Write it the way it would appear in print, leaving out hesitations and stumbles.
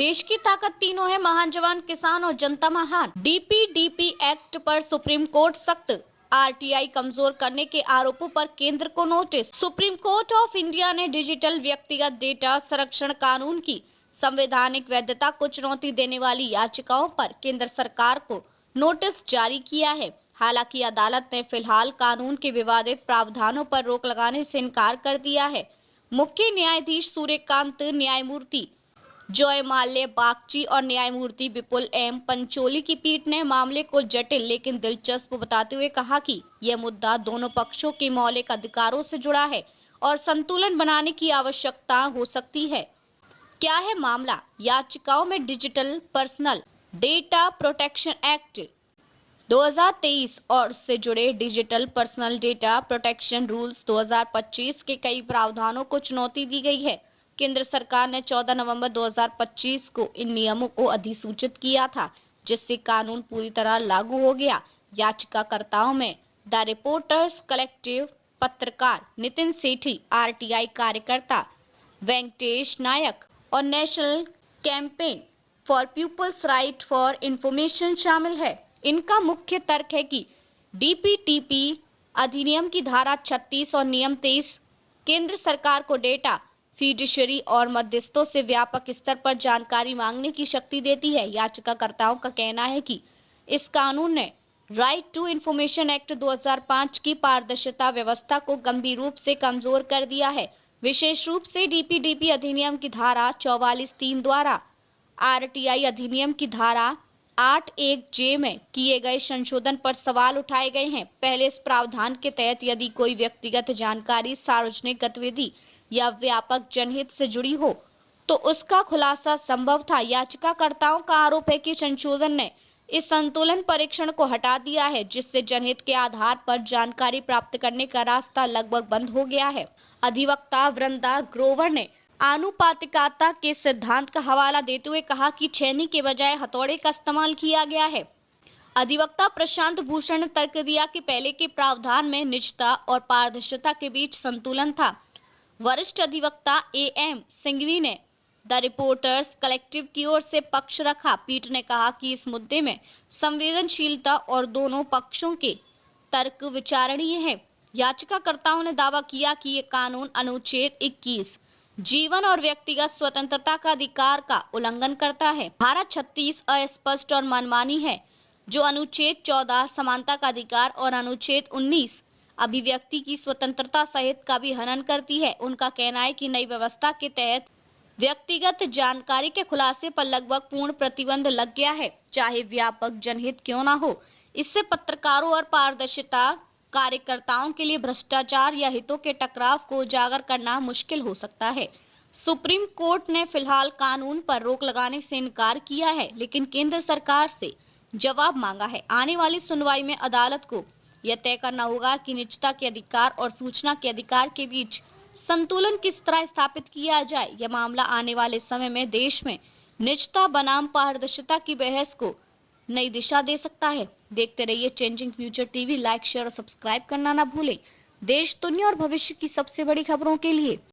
देश की ताकत तीनों है, महान जवान, किसान और जनता महान। डीपीडीपी एक्ट पर सुप्रीम कोर्ट सख्त, आरटीआई कमजोर करने के आरोपों पर केंद्र को notice. Supreme court of India ने डिजिटल व्यक्तिगत डेटा संरक्षण कानून की संवैधानिक वैधता को चुनौती देने वाली याचिकाओं पर केंद्र सरकार को नोटिस जारी किया है। हालांकि अदालत ने फिलहाल कानून के विवादित प्रावधानों पर रोक लगाने से इनकार कर दिया है। मुख्य न्यायाधीश सूर्यकांत, न्यायमूर्ति जॉय माल्य बागची और न्यायमूर्ति विपुल एम पंचोली की पीठ ने मामले को जटिल लेकिन दिलचस्प बताते हुए कहा कि यह मुद्दा दोनों पक्षों के मौलिक अधिकारों से जुड़ा है और संतुलन बनाने की आवश्यकता हो सकती है। क्या है मामला? याचिकाओं में digital personal data protection act 2023 और उससे जुड़े digital personal data protection rules 2025 के कई प्रावधानों को चुनौती दी गई है। केंद्र सरकार ने 14 नवंबर 2025 को इन नियमों को अधिसूचित किया था, जिससे कानून पूरी तरह लागू हो गया। याचिकाकर्ताओं में द रिपोर्टर्स कलेक्टिव, पत्रकार नितिन सेठी, आरटीआई कार्यकर्ता वेंकटेश नायक और National Campaign for People's Right for Information शामिल है। इनका मुख्य तर्क है कि डीपीटीपी अधिनियम की धारा 36 और नियम 23 केंद्र सरकार को डेटा फिडुशियरी और मध्यस्थों से व्यापक स्तर पर जानकारी मांगने की शक्ति देती है। याचिकाकर्ताओं का कहना है कि इस कानून ने राइट टू इंफॉर्मेशन एक्ट 2005 की पारदर्शिता व्यवस्था को गंभीर रूप से कमजोर कर दिया है। विशेष रूप से डीपीडीपी अधिनियम की धारा 44(3) द्वारा आरटीआई अधिनियम की धारा 8(1)(j) में किए गए संशोधन पर सवाल उठाए गए हैं। पहले इस प्रावधान के तहत यदि कोई व्यक्तिगत जानकारी सार्वजनिक गतिविधि या व्यापक जनहित से जुड़ी हो तो उसका खुलासा संभव था। याचिकाकर्ताओं का आरोप है कि संशोधन ने इस संतुलन परीक्षण को हटा दिया है, जिससे जनहित के आधार पर जानकारी प्राप्त करने का रास्ता लगभग बंद हो गया है। अधिवक्ता वृंदा ग्रोवर ने आनुपातिकता के सिद्धांत का हवाला देते हुए कहा कि छेनी के बजाय हथौड़े का इस्तेमाल किया गया है। अधिवक्ता प्रशांत भूषण ने तर्क दिया कि पहले के प्रावधान में निजता और पारदर्शिता के बीच संतुलन था। वरिष्ठ अधिवक्ता एएम सिंघवी ने द रिपोर्टर्स कलेक्टिव की ओर से पक्ष रखा। पीठ ने कहा कि इस मुद्दे में संवेदनशीलता और दोनों पक्षों के तर्क विचारणीय है। याचिकाकर्ताओं ने दावा किया कि ये कानून अनुच्छेद 21 जीवन और व्यक्तिगत स्वतंत्रता का अधिकार का उल्लंघन करता है। धारा 36 अस्पष्ट और मनमानी है, जो अनुच्छेद 14 समानता का अधिकार और अनुच्छेद 19 अभिव्यक्ति की स्वतंत्रता सहित का भी हनन करती है। उनका कहना है कि नई व्यवस्था के तहत व्यक्तिगत जानकारी के खुलासे पर लगभग पूर्ण प्रतिबंध लग गया है, चाहे व्यापक जनहित क्यों ना हो। इससे पत्रकारों और पारदर्शिता कार्यकर्ताओं के लिए भ्रष्टाचार या हितों के टकराव को उजागर करना मुश्किल हो सकता है। सुप्रीम कोर्ट ने फिलहाल कानून पर रोक लगाने से इनकार किया है, लेकिन केंद्र सरकार से जवाब मांगा है। आने वाली सुनवाई में अदालत को यह तय करना होगा कि निजता के अधिकार और सूचना के अधिकार के बीच संतुलन किस तरह स्थापित किया जाए। यह मामला आने वाले समय में देश में निजता बनाम पारदर्शिता की बहस को नई दिशा दे सकता है। देखते रहिए changing future TV. Like, share और सब्सक्राइब करना ना भूलें। देश, दुनिया और भविष्य की सबसे बड़ी खबरों के लिए।